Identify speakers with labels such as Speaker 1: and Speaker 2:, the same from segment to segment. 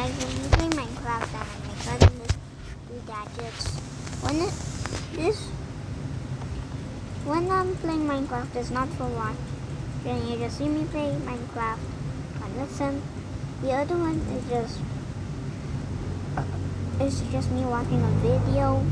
Speaker 1: guys, when you play Minecraft and I make all these gadgets, when I'm playing Minecraft, it's not for watching. You just see me play Minecraft and listen. The other one is just me watching a video.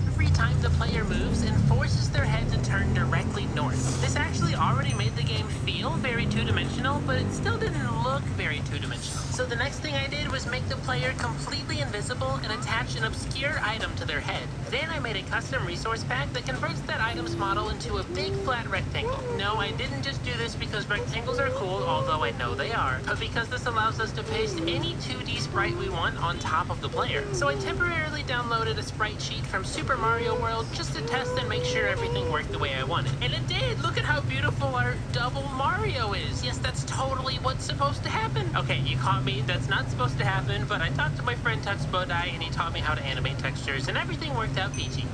Speaker 2: Every time the player moves and forces their head to turn directly north. This actually already made the game feel very two-dimensional, but it still didn't look very two-dimensional. So the next thing I did was make the player completely invisible and attach an obscure item to their head. Then I made a custom resource pack that converts that item's model into a big flat rectangle. No, I didn't just do this because rectangles are cool, although I know they are, but because this allows us to paste any 2D sprite we want on top of the player. So I temporarily downloaded a sprite sheet from Super Mario World just to test and make sure everything worked the way I wanted. And it did! Look at how beautiful our double Mario is! Yes, that's totally what's supposed to happen. Okay, you caught me. That's not supposed to happen, but I talked to my friend Tux Bodai and he taught me how to animate textures and everything worked out peachy.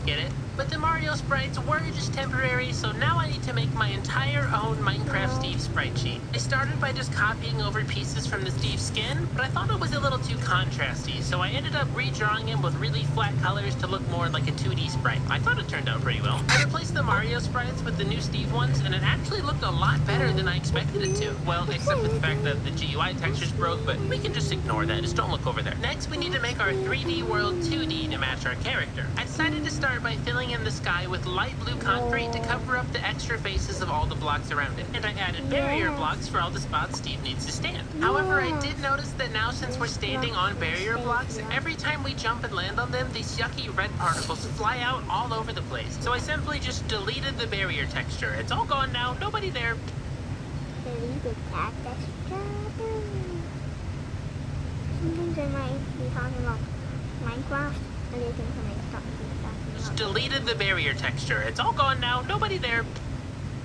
Speaker 2: Get it? But the Mario sprites were just temporary, so now I need to make my entire own Minecraft Steve sprite sheet. I started by just copying over pieces from the Steve skin, but I thought it was a little too contrasty, so I ended up redrawing him with really flat colors to look more like a 2D sprite. I thought it turned out pretty well. I replaced the Mario sprites with the new Steve ones, and it actually looked a lot better than I expected it to. Well, except for the fact that the GUI textures broke, but we can just ignore that. Just don't look over there. Next, we need to make our 3D world 2D to match our character. I decided to start by filling in the sky with light blue concrete to cover up the extra faces of all the blocks around it. And I added barrier blocks for all the spots Steve needs to stand. However, I did notice that now since we're standing on barrier blocks, every time we jump and land on them, these yucky red particles fly out all over the place. So I simply just deleted the barrier texture. It's all gone now, nobody there.
Speaker 1: Deleted that texture. Sometimes I might be talking about Minecraft and they think I might stop
Speaker 2: Just deleted the barrier texture. It's all gone now, nobody there.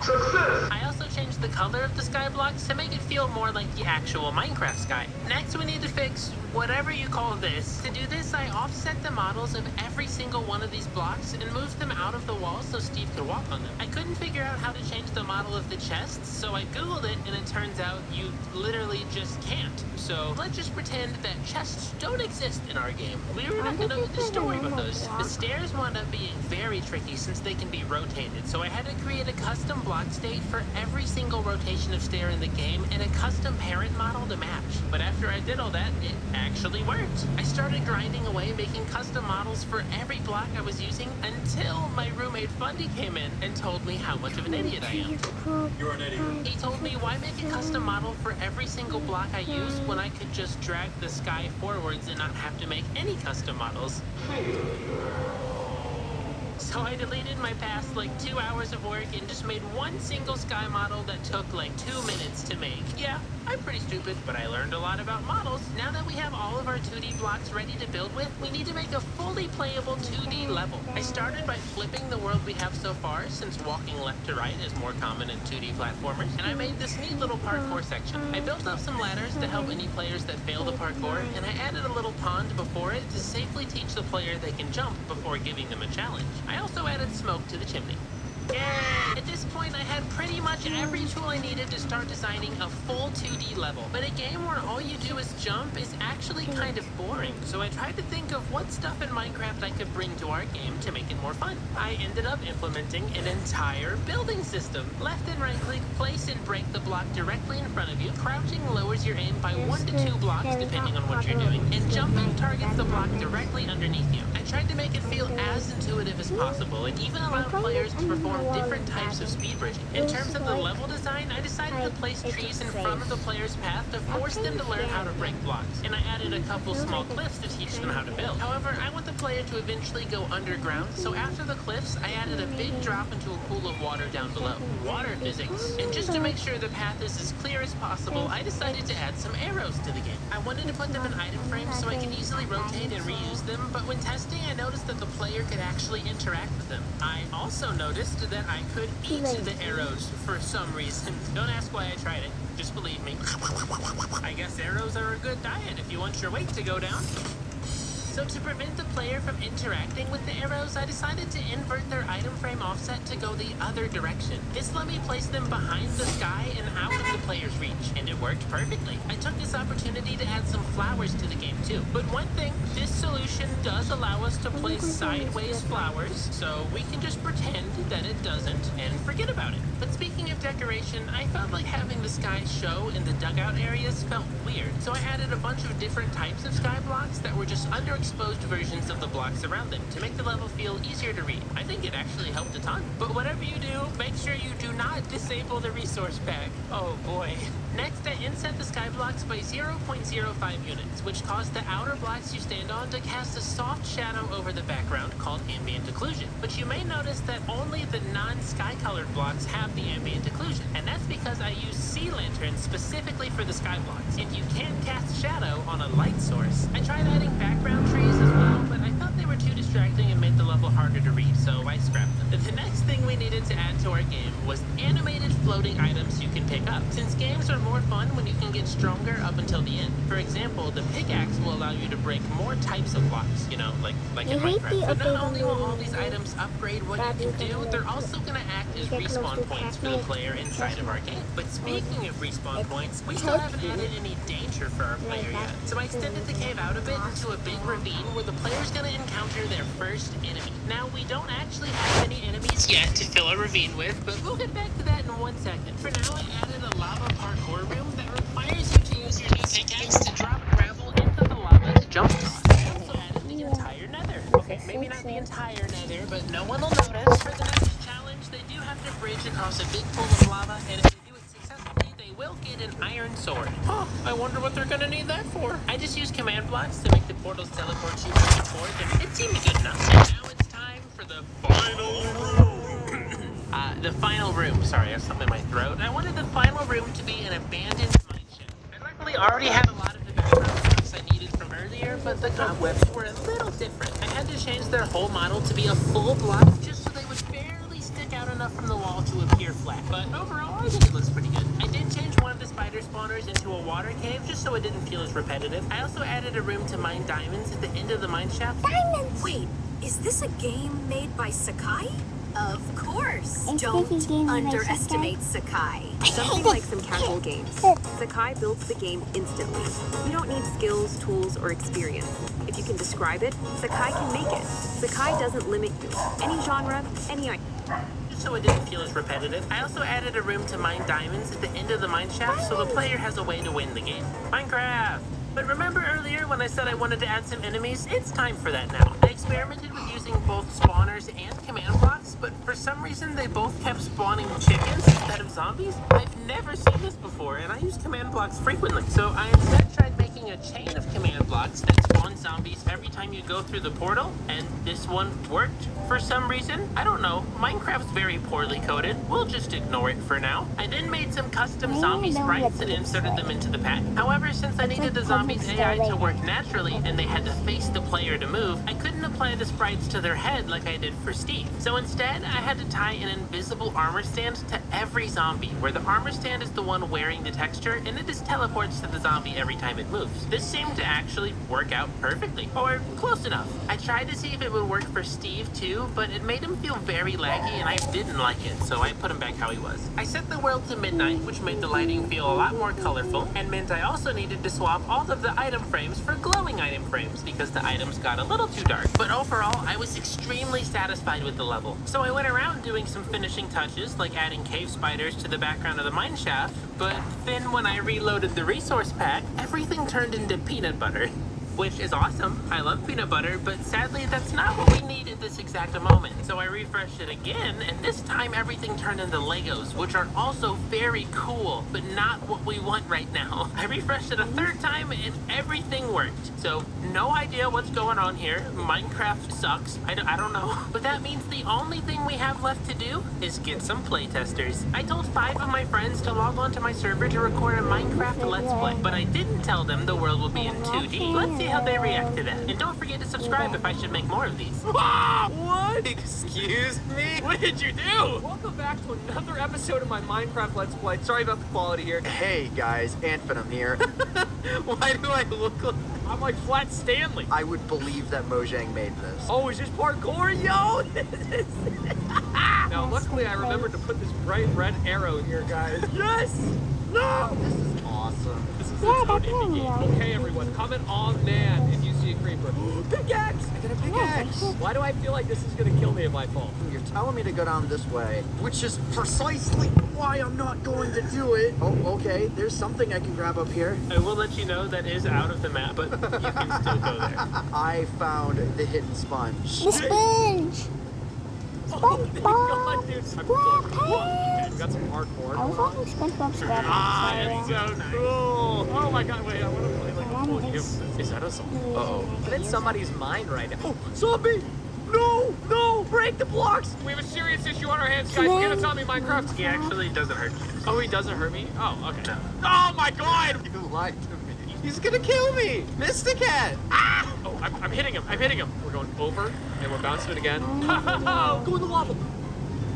Speaker 2: Success! I also changed the color of the sky blocks to make it feel more like the actual Minecraft sky. Next, we need to fix whatever you call this. To do this, I offset the models of every single one of these blocks and moved them out of the wall so Steve could walk on them. I couldn't figure out how to change the model of the chests, so I googled it and it turns out you literally just can't. So let's just pretend that chests don't exist in our game. We're not gonna put the story with those. The stairs wound up being very tricky since they can be rotated, so I had to create a custom block state for every single rotation of stair in the game and a custom parent model to match. But after I did all that, it actually worked. I started grinding away making custom models for every block I was using until my roommate Fundy came in and told me how much of an idiot I am.
Speaker 3: You're an idiot.
Speaker 2: He told me why make a custom model for every single block I use when I could just drag the sky forwards and not have to make any custom models. So I deleted my past 2 hours of work and just made one single sky model that took 2 minutes to make. Yeah, I'm pretty stupid, but I learned a lot about models. Now that we have all of our 2D blocks ready to build with, we need to make a fully playable 2D level. I started by flipping the world we have so far, since walking left to right is more common in 2D platformers, and I made this neat little parkour section. I built up some ladders to help any players that fail the parkour, and I added a little pond before it to safely teach the player they can jump before giving them a challenge. I also added smoke to the chimney. Yay! At this point, I had pretty much every tool I needed to start designing a full 2D level. But a game where all you do is jump is actually kind of boring, so I tried to think of what stuff in Minecraft I could bring to our game to make it more fun. I ended up implementing an entire building system. Left and right click, place and break the block directly in front of you. Crouching lowers your aim by 1 to 2 blocks depending on what you're doing, and jumping targets the block directly underneath you. I tried to make it feel as intuitive as possible, and even allowed players to perform different types of speed bridging. In terms of the level design, I decided to place trees in front of the player's path to force them to learn how to break blocks, and I added a couple small cliffs to teach them how to build. However, I want the player to eventually go underground, so after the cliffs, I added a big drop into a pool of water down below. Water physics. And just to make sure the path is as clear as possible, I decided to add some arrows to the game. I wanted to put them in item frames so I can easily rotate and reuse them, but when testing, I noticed that the player could actually interact with them. I also noticed that I could eat the arrows for some reason. Don't ask why I tried it. Just believe me. I guess arrows are a good diet if you want your weight to go down. So to prevent the player from interacting with the arrows, I decided to invert their item frame offset to go the other direction. This let me place them behind the sky and out of the player's reach, and it worked perfectly. I took this opportunity to add some flowers to the game too. But one thing, this solution does allow us to place sideways flowers, so we can just pretend that it doesn't and forget about it. But speaking of decoration, I felt like having the sky show in the dugout areas felt weird, so I added a bunch of different types of sky blocks that were just underexposed versions of the blocks around them to make the level feel easier to read. I think it actually helped a ton. But whatever you do, make sure you do not disable the resource pack. Oh boy. Next, I inset the sky blocks by 0.05 units, which cause the outer blocks you stand on to cast a soft shadow over the background called ambient occlusion. But you may notice that only the non-sky colored blocks have the ambient occlusion, and that's because I use sea lanterns specifically for the sky blocks, and you can't cast shadow on a light source. I tried adding background trees as well, but I thought they were too distracting and made the level harder to read, so I scrapped them. The next thing we needed to add to our game was animated floating items you can pick up, since games are more fun when you can get stronger up until the end. For example, the pickaxe will allow you to break more types of blocks, you know, like in Minecraft. But not only will all these items upgrade what you can do, they're also going to act as respawn points for the player inside of our game. But speaking of respawn points, we still haven't added any danger for our player yet. So I extended the cave out a bit into a big ravine where the player's going to encounter their first enemy. Now, we don't actually have any enemies yet to fill a ravine with, but we'll get back to that in 1 second. For now, I added a lava parkour room that requires you to use your new pickaxe to drop gravel into the lava to jump across. I also added the entire nether. Okay, maybe not the entire nether, but no one will notice. For the next challenge, they do have to bridge across a big pool of lava, and if they do it successfully, they will get an iron sword. Huh, I wonder what they're gonna need that for. I just used command blocks to make the portals teleport you back and forth, and it seemed good enough. And now it's time for the final room. The final room. Sorry, I have something in my throat. I wanted the final room to be an abandoned mine shaft. I luckily already had a lot of the background blocks I needed from earlier, but the cobwebs were a little different. I had to change their whole model to be a full block just so they would barely stick out enough from the wall to appear flat. But overall, I think it looks pretty good. I did change one of the spider spawners into a water cave just so it didn't feel as repetitive. I also added a room to mine diamonds at the end of the mine shaft.
Speaker 1: Diamonds!
Speaker 3: Wait, is this a game made by Sakai? Of course.
Speaker 1: It's
Speaker 3: Don't
Speaker 1: making games by
Speaker 3: underestimate Sakai. Something like some casual games. Sakai builds the game instantly. You don't need skills, tools, or experience. If you can describe it, Sakai can make it. Sakai doesn't limit you. Any genre, any idea.
Speaker 2: Just so it didn't feel as repetitive. I also added a room to mine diamonds at the end of the mine shaft so the player has a way to win the game. Minecraft! But remember earlier when I said I wanted to add some enemies? It's time for that now. I experimented with using both spawners and command blocks, but for some reason they both kept spawning chickens instead of zombies. I've never seen this before, and I use command blocks frequently. So I instead tried making a chain of command blocks that spawn zombies every time you go through the portal, and this one worked for some reason. I don't know. Minecraft's very poorly coded. We'll just ignore it for now. I then made some custom zombie sprites and inserted them into the pack. However, since I needed the zombies AI to work naturally and they had to face the player to move, I couldn't apply the sprites to their head like I did for Steve. So instead, I had to tie an invisible armor stand to every zombie, where the armor stand is the one wearing the texture and it just teleports to the zombie every time it moves. This seemed to actually work out perfectly, or close enough. I tried to see if it would work for Steve too, but it made him feel very laggy and I didn't like it, so I put him back how he was. I set the world to midnight, which made the lighting feel a lot more colorful, and meant I also needed to swap all of the item frames for glowing item frames because the items got a little too dark. But overall, I was extremely satisfied with the level. So I went around doing some finishing touches, like adding cave spiders to the background of the mine shaft, but then when I reloaded the resource pack, everything turned into peanut butter. Which is awesome. I love peanut butter, but sadly that's not what we need at this exact moment. So I refreshed it again, and this time everything turned into Legos, which are also very cool, but not what we want right now. I refreshed it a third time, and everything worked. So no idea what's going on here. Minecraft sucks. I don't know. But that means the only thing we have left to do is get some playtesters. I told 5 of my friends to log on to my server to record a Minecraft Let's Play, but I didn't tell them the world will be in 2D. Let's see how they react to that. And don't forget to subscribe if I should make more of these.
Speaker 4: What?
Speaker 5: Excuse me?
Speaker 4: What did you do? Welcome back to another episode of my Minecraft Let's Play. Sorry about the quality here.
Speaker 5: Hey guys, Antvenom here. Why do I look like...
Speaker 4: I'm like Flat Stanley.
Speaker 5: I would believe that Mojang made this.
Speaker 4: Oh, is this parkour? Yo! Now, luckily, I remembered to put this bright red arrow here, guys. Yes! No!
Speaker 5: This is awesome.
Speaker 4: This is
Speaker 1: Yeah,
Speaker 4: its own
Speaker 1: that's
Speaker 4: indie game.
Speaker 1: real.
Speaker 4: Okay, everyone, comment on Nan if you see a creeper. Pickaxe!
Speaker 5: I got a pickaxe.
Speaker 4: Why do I feel like this is gonna kill me if I fall?
Speaker 5: You're telling me to go down this way, which is precisely why I'm not going to do it. Oh, okay. There's something I can grab up here.
Speaker 2: I will let you know that is out of the map, but you can still go there.
Speaker 5: I found the hidden sponge.
Speaker 1: The sponge.
Speaker 4: Oh, thank God, dude. I'm close.
Speaker 1: SpongeBob.
Speaker 4: Okay, we got some hardcore.
Speaker 1: I was watching SpongeBob SquarePants.
Speaker 4: Ah, it's so cool. Oh my God, wait, I want to play like a full game.
Speaker 1: It's-
Speaker 4: Is that a zombie?
Speaker 5: Uh-oh.
Speaker 4: I'm in somebody's mind right now. Oh, zombie! No, no, break the blocks. We have a serious issue on our hands, guys. We got a zombie Minecraft.
Speaker 2: He actually doesn't hurt you.
Speaker 4: Oh, he doesn't hurt me? Oh, okay.
Speaker 2: No.
Speaker 4: Oh my God!
Speaker 5: You lied to me. He's gonna kill me! Mr. Cat!
Speaker 4: Ah! Oh, I'm hitting him. I'm hitting him. We're going over, and we're bouncing it again. Go in the lava.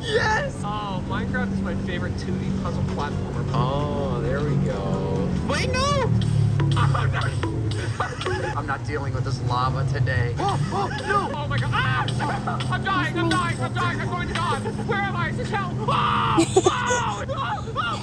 Speaker 4: Yes! Oh, Minecraft is my favorite 2D puzzle platformer.
Speaker 5: Oh, there we go. Wait, no! I'm not dealing with this lava today.
Speaker 4: Oh, no! Oh my God! Ah! I'm dying! I'm dying! I'm dying! I'm going to die! Where am I? Is this hell?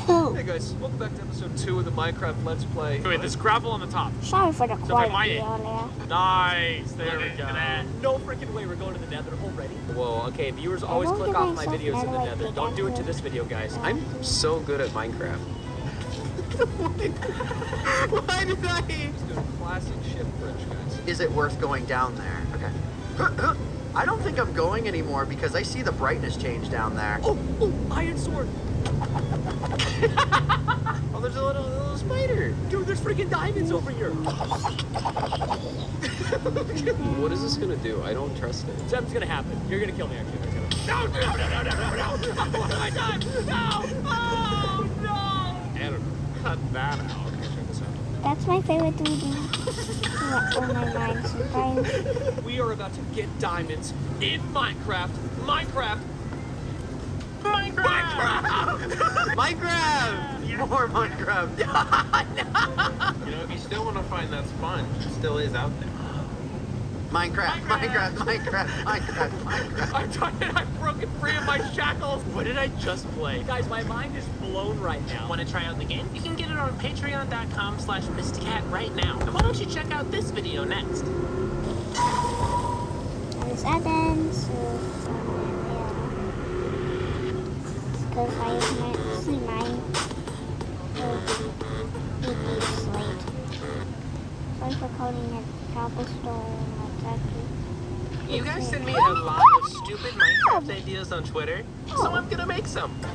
Speaker 4: Oh! Hey guys, welcome back to episode 2 of the Minecraft Let's Play. Wait, there's gravel on the top.
Speaker 1: Sorry for the
Speaker 4: So
Speaker 1: quality
Speaker 4: am I in.
Speaker 1: earlier.
Speaker 4: Nice! There we
Speaker 2: Look
Speaker 4: go.
Speaker 2: at that.
Speaker 4: No freaking way we're going to the nether already. Whoa, okay, viewers always
Speaker 1: won't
Speaker 4: click
Speaker 1: give
Speaker 4: off my
Speaker 1: myself
Speaker 4: videos in the
Speaker 1: netherite
Speaker 4: nether. Don't do it to
Speaker 1: pickaxe.
Speaker 4: this video, guys.
Speaker 5: I'm so good at Minecraft. Why did I?
Speaker 4: just doing a classic shift bridge, guys.
Speaker 5: Is it worth going down there? Okay. I don't think I'm going anymore because I see the brightness change down there.
Speaker 4: Oh, iron sword.
Speaker 5: Oh, there's a little spider.
Speaker 4: Dude, there's freaking diamonds over here.
Speaker 5: What is this gonna do? I don't trust it.
Speaker 4: Something's gonna happen. You're gonna kill me, actually. No, no, no, no, no, no, no. What have I done? No! Oh, no! I don't know. Cut that out. Okay, check this out.
Speaker 1: That's my favorite 3D. Oh my mind, sometimes.
Speaker 4: We are about to get diamonds in Minecraft. Minecraft.
Speaker 5: Minecraft! More Minecraft.
Speaker 2: You know, if you still want to find that sponge, it still is out there.
Speaker 5: Minecraft.
Speaker 4: I'm trying. I'm broken free of my shackles. What did I just play? Guys, my mind is blown right now.
Speaker 2: Want to try out the game? You can get it on patreon.com/MrCat right now. And why don't you check out this video next?
Speaker 1: And this happens. Because I can't see mine. It is slate. Sorry for calling it cobblestone. Exactly.
Speaker 2: You guys send me a lot of stupid Minecraft ideas on Twitter, so I'm gonna make some. I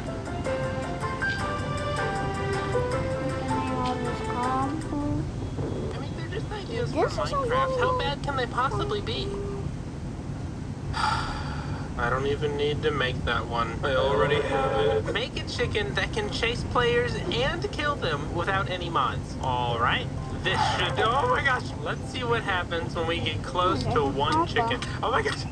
Speaker 2: mean, they're just ideas for
Speaker 1: This is a
Speaker 2: Minecraft. How
Speaker 1: lot.
Speaker 2: bad can they possibly be? I don't even need to make that one. I already have it. Make a chicken that can chase players and kill them without any mods. All right. This should do. Oh my gosh. Let's see what happens when we get close to one chicken. Oh my gosh.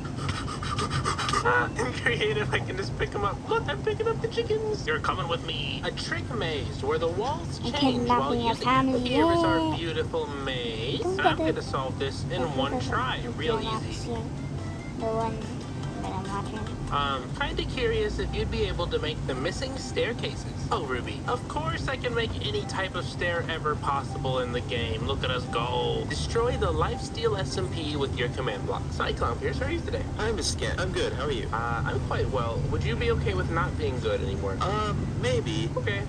Speaker 2: In creative, I can just pick them up. Look, I'm picking up the chickens. You're coming with me. A trick maze where the walls
Speaker 1: I'm
Speaker 2: change while
Speaker 1: kidnapping your
Speaker 2: using.
Speaker 1: family.
Speaker 2: Here is our beautiful maze.
Speaker 1: Don't
Speaker 2: I'm
Speaker 1: get
Speaker 2: going
Speaker 1: it.
Speaker 2: to solve this in one try. Real easy.
Speaker 1: The one that I'm watching.
Speaker 2: Kinda curious if you'd be able to make the missing staircases. Oh, Ruby, of course I can make any type of stair ever possible in the game. Look at us go. Destroy the lifesteal SMP with your command block. Cyclone, here's how are you today?
Speaker 6: I'm just scared. I'm good. How are you?
Speaker 2: I'm quite well. Would you be okay with not being good anymore?
Speaker 6: Maybe.
Speaker 2: Okay.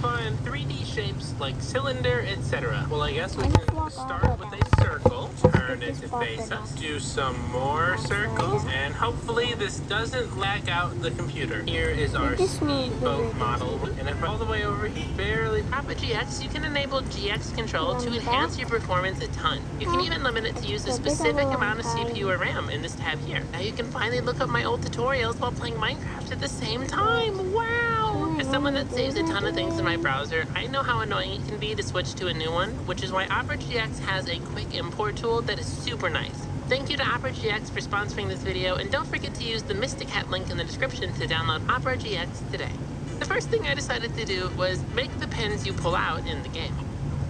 Speaker 2: Fine. 3D shapes like cylinder, etc. Well, I guess we can start with a circle, turn it to face us, do some more circles, and hopefully this doesn't lag out the computer. Here is our speedboat model, and if all the way over here, barely tap a GX, you can enable GX control to enhance your performance a ton. You can even limit it to use a specific amount of CPU or RAM in this tab here. Now you can finally look up my old tutorials while playing Minecraft at the same time. Wow! As someone that saves a ton of things in my browser, I know how annoying it can be to switch to a new one, which is why Opera GX has a quick import tool that is super nice. Thank you to Opera GX for sponsoring this video, and don't forget to use the Mystic Hat link in the description to download Opera GX today. The first thing I decided to do was make the pins you pull out in the game.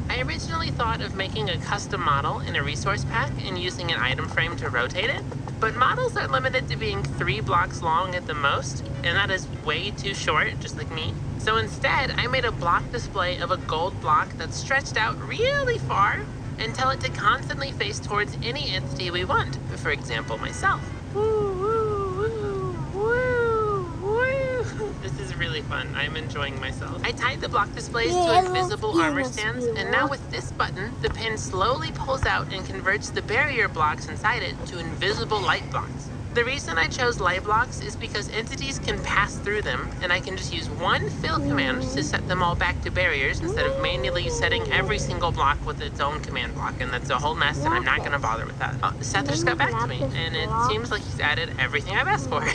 Speaker 2: I originally thought of making a custom model in a resource pack and using an item frame to rotate it, but models are limited to being 3 blocks long at the most, and that is way too short, just like me. So instead, I made a block display of a gold block that's stretched out really far and tell it to constantly face towards any entity we want, for example, myself. Woo, woo, woo, woo, woo. This is really fun. I'm enjoying myself. I tied the block displays to invisible armor stands, and now with this button, the pin slowly pulls out and converts the barrier blocks inside it to invisible light blocks. The reason I chose light blocks is because entities can pass through them, and I can just use one fill command to set them all back to barriers instead of manually setting every single block with its own command block, and that's a whole mess, and I'm not going to bother with that. Seth just got back to me, and it seems like he's added everything I've asked for.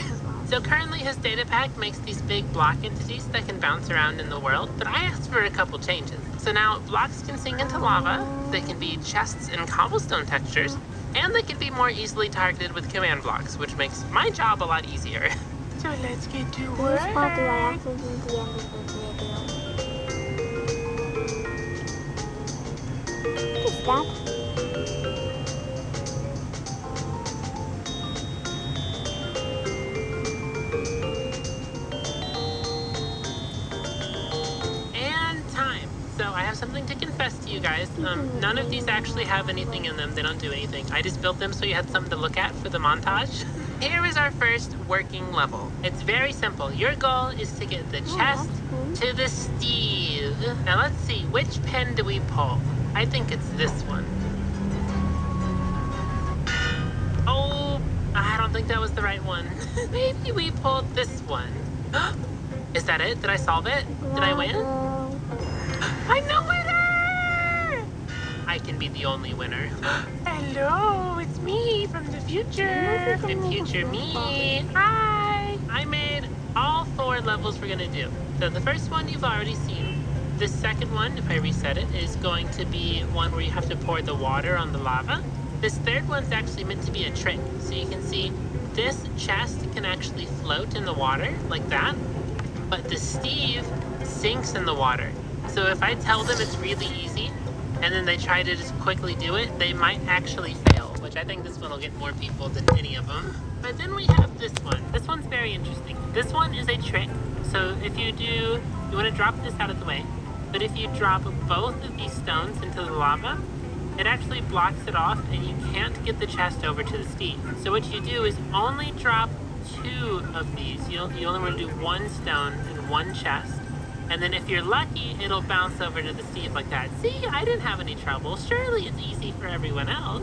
Speaker 2: So currently his data pack makes these big block entities that can bounce around in the world, but I asked for a couple changes. So now blocks can sink into lava, they can be chests and cobblestone textures, and they can be more easily targeted with command blocks, which makes my job a lot easier. So let's get to work.
Speaker 1: This part I accidentally ended the video. What is that?
Speaker 2: Something to confess to you guys. None of these actually have anything in them. They don't do anything. I just built them so you had something to look at for the montage. Here is our first working level. It's very simple. Your goal is to get the chest to the Steve. Now let's see, which pen do we pull? I think it's this one. Oh, I don't think that was the right one. Maybe we pulled this one. Is that it? Did I solve it? Did I win? I'm the winner! I can be the only winner. Hello, it's me from the future. The future me. Hi! I made all 4 levels we're gonna do. So the first one you've already seen. The second one, if I reset it, is going to be one where you have to pour the water on the lava. This third one's actually meant to be a trick. So you can see this chest can actually float in the water like that, but the Steve sinks in the water. So if I tell them it's really easy, and then they try to just quickly do it, they might actually fail, which I think this one will get more people than any of them. But then we have this one. This one's very interesting. This one is a trick. So if you want to drop this out of the way, but if you drop both of these stones into the lava, it actually blocks it off, and you can't get the chest over to the Steve. So what you do is only drop 2 of these. You only want to do 1 stone and 1 chest. And then if you're lucky, it'll bounce over to the Steve like that. See, I didn't have any trouble. Surely it's easy for everyone else.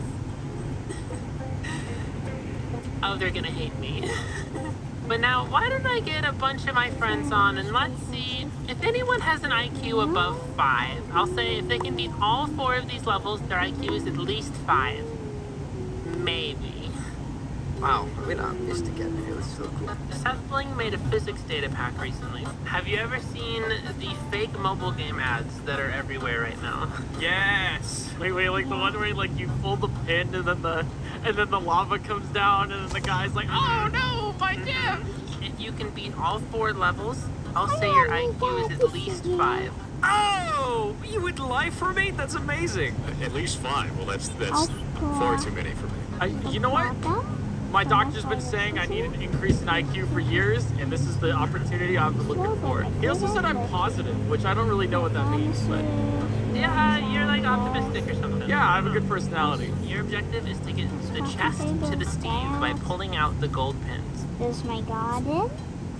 Speaker 2: Oh, they're gonna hate me. But now, why don't I get a bunch of my friends on, and let's see if anyone has an IQ above 5. I'll say if they can beat all 4 of these levels, their IQ is at least 5. Maybe.
Speaker 5: Wow, we're not missed again. It was so cool.
Speaker 2: Seth Bling made a physics data pack recently. Have you ever seen the fake mobile game ads that are everywhere right now?
Speaker 4: Yes. Wait, like the one where like you pull the pin and then the lava comes down and then the guy's like, oh no, my gift.
Speaker 2: If you can beat all 4 levels, I'll say your IQ is at least 5.
Speaker 4: Oh, you would lie for me? That's amazing.
Speaker 7: At least 5. Well, that's far too many for me.
Speaker 4: You know what? My doctor's been saying I need an increase in IQ for years, and this is the opportunity I've been looking for. He also said I'm positive, which I don't really know what that means, but...
Speaker 2: Yeah, you're like optimistic or something.
Speaker 4: Yeah, I have a good personality.
Speaker 2: Your objective is to get the chest to the Steve by pulling out the gold pins.
Speaker 1: This is my garden.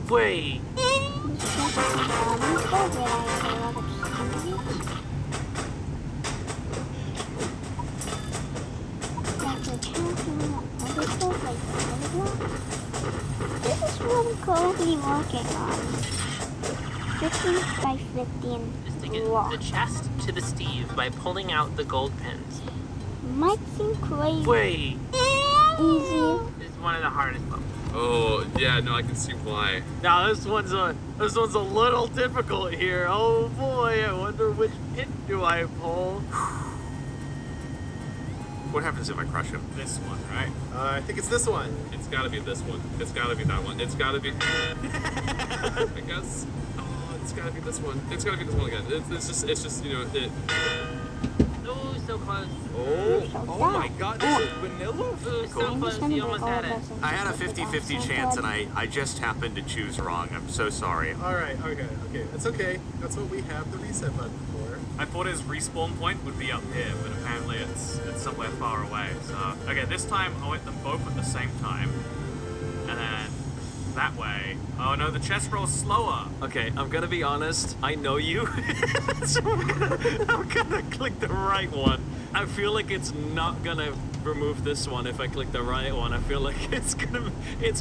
Speaker 4: Wait.
Speaker 1: This is what I'm currently working on. 15 by 15
Speaker 2: Is to get
Speaker 1: blocks.
Speaker 2: the chest to the Steve by pulling out the gold pins.
Speaker 1: Might seem crazy.
Speaker 4: Wait.
Speaker 1: Easy.
Speaker 2: This is one of the hardest levels.
Speaker 7: Oh, yeah, no, I can see why.
Speaker 4: Now this one's a little difficult here. Oh boy, I wonder which pin do I pull.
Speaker 7: What happens if I crush him?
Speaker 6: This one, right? I think it's this one.
Speaker 7: It's gotta be this one. It's gotta be that one. It's gotta be... I guess... Oh, it's gotta be this one. It's gotta be this one again. It's just, you know, it...
Speaker 2: Ooh, so close.
Speaker 6: Oh my god, this is vanilla?
Speaker 2: Ooh, so close. You almost had it.
Speaker 5: I had a 50-50 chance and I just happened to choose wrong. I'm so sorry.
Speaker 6: Alright, okay. It's okay. That's what we have the reset button for.
Speaker 8: I thought his respawn point would be up here, but apparently it's somewhere far away. So, okay, this time I'll hit them both at the same time. And then that way. Oh no, the chest roll's slower.
Speaker 4: Okay, I'm gonna be honest. I know you, so I'm gonna click the right one. I feel like it's not gonna remove this one if I click the right one. I feel like it's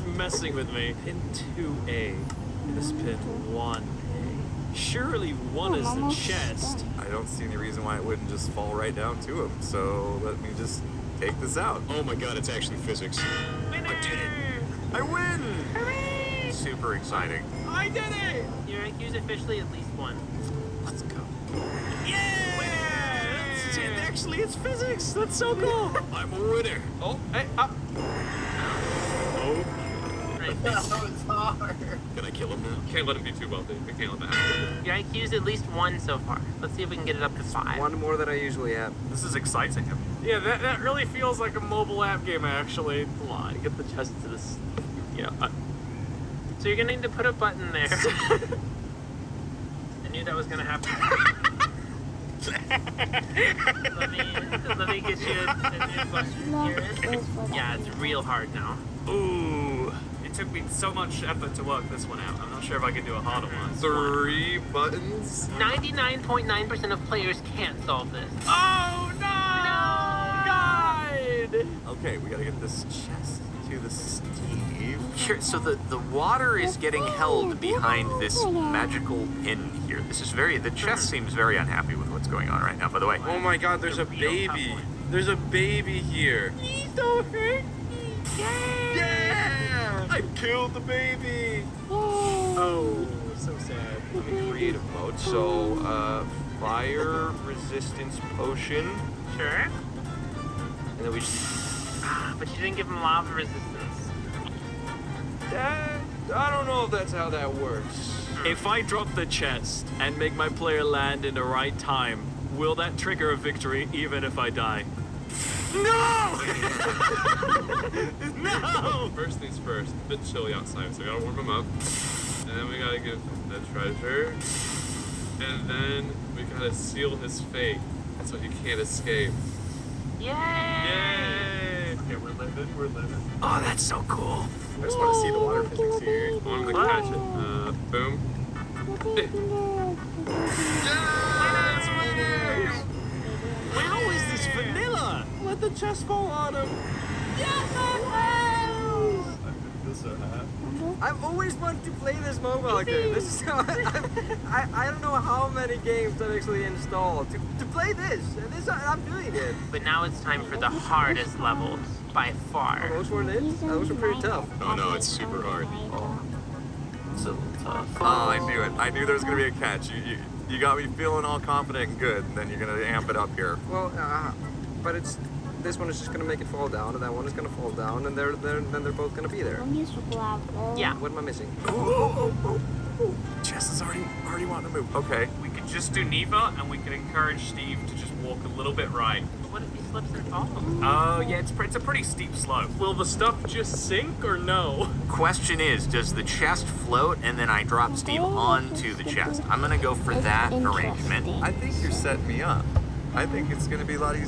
Speaker 4: messing with me. Pin 2A. This pin 1A. Surely one is the chest.
Speaker 7: I don't see any reason why it wouldn't just fall right down to him. So let me just take this out. Oh my god, it's actually physics.
Speaker 4: I did it!
Speaker 7: I win! Super exciting.
Speaker 4: I did it!
Speaker 2: Your IQ's officially at least 1.
Speaker 7: Let's go.
Speaker 4: Yeah! Actually, it's physics. That's so cool.
Speaker 7: I'm a winner.
Speaker 4: Oh, hey,
Speaker 2: Right.
Speaker 5: That was hard.
Speaker 7: Can I kill him now? Can't let him be too wealthy. We can't let that happen.
Speaker 2: Your IQ's at least 1 so far. Let's see if we can get it up to 5.
Speaker 9: One more than I usually have.
Speaker 8: This is exciting.
Speaker 4: yeah, that really feels like a mobile app game, actually. Come on, get the chest to this. Yeah.
Speaker 2: So you're gonna need to put a button there. I knew that was gonna happen. let me get you a new button here. Yeah, it's real hard now.
Speaker 8: Ooh. It took me so much effort to work this one out. I'm not sure if I can do a harder one.
Speaker 7: 3 buttons?
Speaker 2: 99.9% of players can't solve this.
Speaker 4: Oh no! Guide!
Speaker 7: Okay, we gotta get this chest to the Steve.
Speaker 5: Here, so the water is getting held behind this magical pin here. This is the chest seems very unhappy with what's going on right now, by the way.
Speaker 7: Oh my god, there's a baby. There's a baby here.
Speaker 4: Please don't hurt me.
Speaker 7: Yeah! I killed the baby.
Speaker 6: Oh, so sad.
Speaker 7: I'm in creative mode, so fire resistance potion.
Speaker 2: Sure.
Speaker 7: And then we just
Speaker 2: But you didn't give him lava resistance.
Speaker 7: I don't know if that's how that works.
Speaker 4: If I drop the chest and make my player land in the right time, will that trigger a victory even if I die? No! No!
Speaker 7: First things first, a bit chilly outside, so we gotta warm him up. And then we gotta give him the treasure. And then we gotta seal his fate so he can't escape.
Speaker 2: Yay!
Speaker 7: Yay!
Speaker 6: Okay, we're living.
Speaker 4: Oh, that's so cool.
Speaker 6: I just want to see the water physics here.
Speaker 7: I want him to catch it. Boom.
Speaker 4: How is this vanilla?
Speaker 7: Let the chest fall on him.
Speaker 9: I've always wanted to play this mobile game. This is I don't know how many games I've actually installed to play this. I'm doing it.
Speaker 2: But now it's time for the hardest level by far.
Speaker 9: Those weren't it. Those were pretty tough.
Speaker 7: Oh no, it's super hard.
Speaker 4: It's a little tough.
Speaker 7: Oh, I knew it. I knew there was gonna be a catch. You got me feeling all confident and good, and then you're gonna amp it up here.
Speaker 9: Well, but this one is just gonna make it fall down, and that one is gonna fall down, and then they're both gonna be there.
Speaker 2: Yeah.
Speaker 9: What am I missing?
Speaker 7: Chest is already wanting to move. Okay.
Speaker 8: We could just do Neva, and we could encourage Steve to just walk a little bit right.
Speaker 2: What if he slips and falls?
Speaker 8: Oh, yeah, it's a pretty steep slope.
Speaker 4: Will the stuff just sink or no?
Speaker 5: Question is, does the chest float and then I drop Steve onto the chest? I'm gonna go for that arrangement.
Speaker 7: I think you're setting me up. I think it's gonna be a lot easier